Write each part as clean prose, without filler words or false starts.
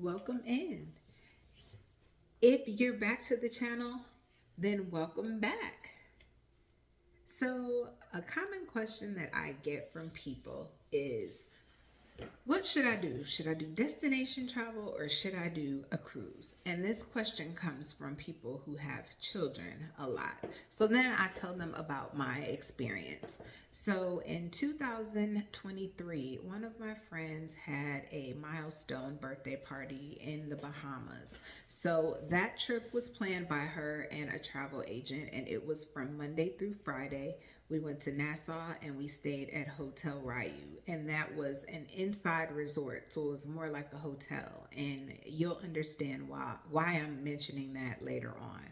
welcome in. If you're back to the channel, then welcome back. So, a common question that I get from people is, what should I do? Should I do destination travel or should I do a cruise? And this question comes from people who have children a lot. So then I tell them about my experience. So in 2023, one of my friends had a milestone birthday party in the Bahamas. So that trip was planned by her and a travel agent, and it was from Monday through Friday. We went to Nassau and we stayed at Hotel RUI, and that was an inside resort, so it was more like a hotel. And you'll understand why I'm mentioning that later on.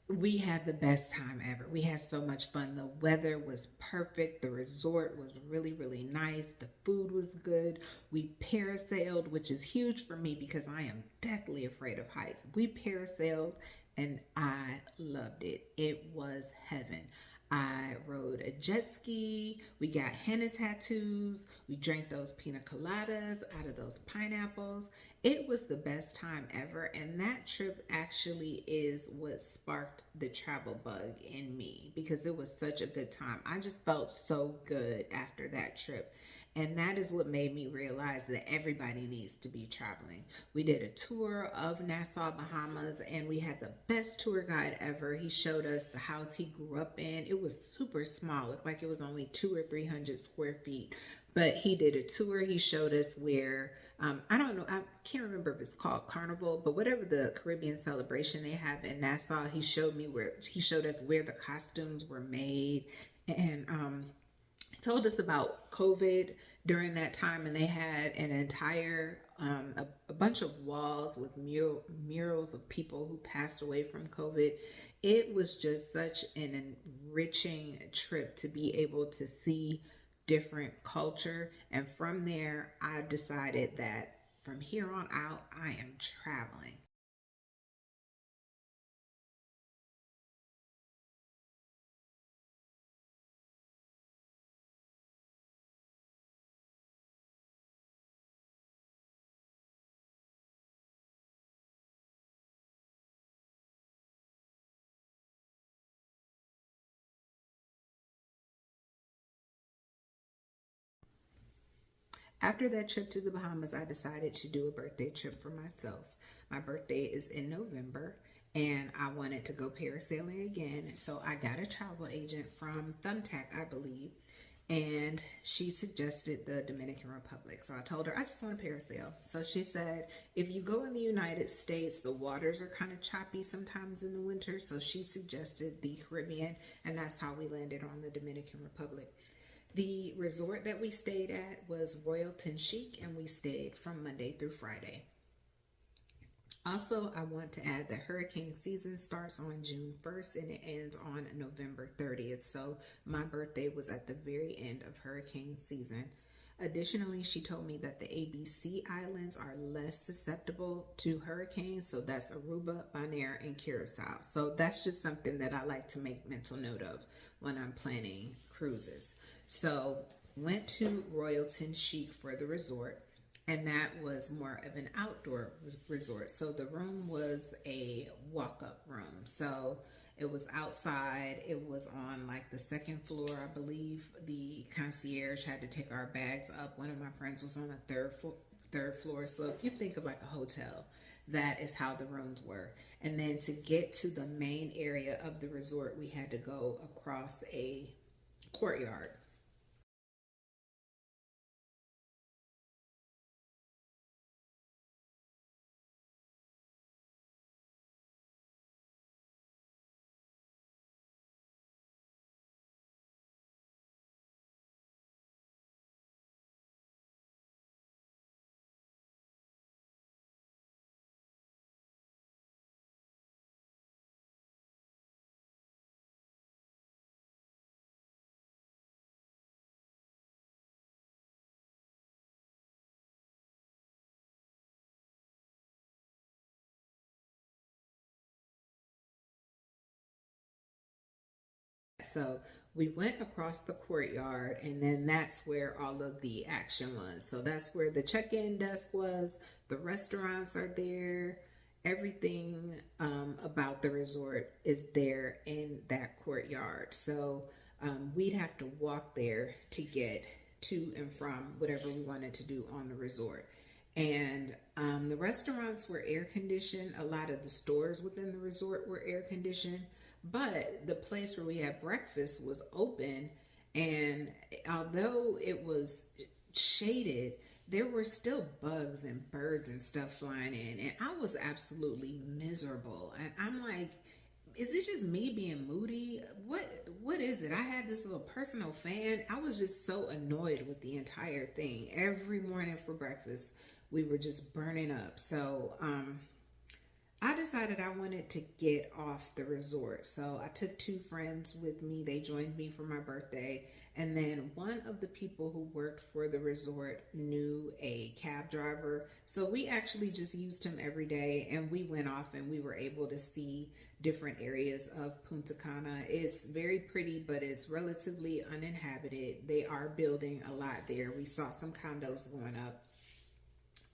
We had the best time ever. We had so much fun. The weather was perfect. The resort was really, really nice. The food was good. We parasailed, which is huge for me because I am deathly afraid of heights. We parasailed and I loved it. It was heaven. I rode a jet ski. We got henna tattoos. We drank those pina coladas out of those pineapples. It was the best time ever. And that trip actually is what sparked the travel bug in me because it was such a good time. I just felt so good after that trip. And that is what made me realize that everybody needs to be traveling. We did a tour of Nassau, Bahamas, and we had the best tour guide ever. He showed us the house he grew up in. It was super small, it looked like it was only 200 or 300 square feet. But he did a tour. He showed us where, I don't know, I can't remember if it's called Carnival, but whatever the Caribbean celebration they have in Nassau, he showed us where the costumes were made. And told us about COVID during that time, and they had an entire a bunch of walls with murals of people who passed away from COVID. It was just such an enriching trip to be able to see different culture, and from there I decided that from here on out I am traveling. After that trip to the Bahamas, I decided to do a birthday trip for myself. My birthday is in November and I wanted to go parasailing again. So I got a travel agent from Thumbtack, I believe, and she suggested the Dominican Republic. So I told her I just want to parasail. So she said, if you go in the United States, the waters are kind of choppy sometimes in the winter. So she suggested the Caribbean, and that's how we landed on the Dominican Republic. The resort that we stayed at was Royalton CHIC, and we stayed from Monday through Friday. Also, I want to add that hurricane season starts on June 1st and it ends on November 30th. So my birthday was at the very end of hurricane season. Additionally, she told me that the ABC Islands are less susceptible to hurricanes. So that's Aruba, Bonaire, and Curacao. So that's just something that I like to make mental note of when I'm planning cruises. So went to Royalton Chic for the resort, and that was more of an outdoor resort. So the room was a walk-up room. So it was outside. It was on like the second floor, I believe. The concierge had to take our bags up. One of my friends was on the third floor. So if you think of like a hotel, that is how the rooms were. And then to get to the main area of the resort, we had to go across a courtyard. So we went across the courtyard, and then that's where all of the action was. So that's where the check-in desk was. The restaurants are there. Everything about the resort is there in that courtyard. So we'd have to walk there to get to and from whatever we wanted to do on the resort. And the restaurants were air conditioned. A lot of the stores within the resort were air conditioned, but the place where we had breakfast was open. And although it was shaded, there were still bugs and birds and stuff flying in. And I was absolutely miserable. And I'm like, is it just me being moody? What is it? I had this little personal fan. I was just so annoyed with the entire thing. Every morning for breakfast, we were just burning up. So I decided I wanted to get off the resort. So I took 2 friends with me. They joined me for my birthday. And then one of the people who worked for the resort knew a cab driver. So we actually just used him every day, and we went off and we were able to see different areas of Punta Cana. It's very pretty, but it's relatively uninhabited. They are building a lot there. We saw some condos going up.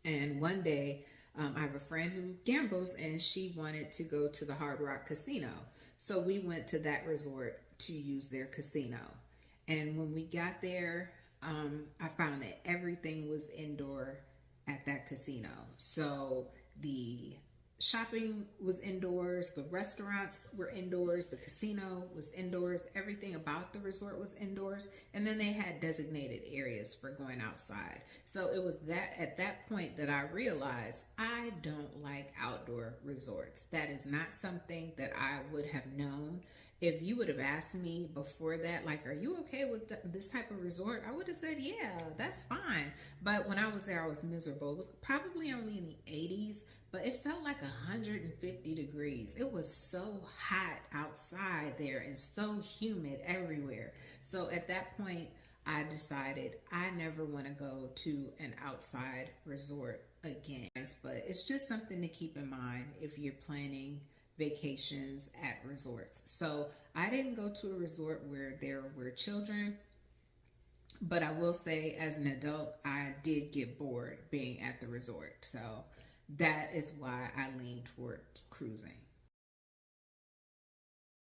And one day, I have a friend who gambles, and she wanted to go to the Hard Rock Casino. So we went to that resort to use their casino. And when we got there, I found that everything was indoor at that casino. So the shopping was indoors, the restaurants were indoors, the casino was indoors, everything about the resort was indoors, and then they had designated areas for going outside. So it was that at that point that I realized I don't like outdoor resorts. That is not something that I would have known. If you would have asked me before that, like, are you okay with this type of resort? I would have said, yeah, that's fine. But when I was there, I was miserable. It was probably only in the 80s, but it felt like 150 degrees. It was so hot outside there and so humid everywhere. So at that point, I decided I never want to go to an outside resort again. But it's just something to keep in mind if you're planning vacations at resorts. So I didn't go to a resort where there were children, but I will say as an adult, I did get bored being at the resort. So that is why I leaned toward cruising.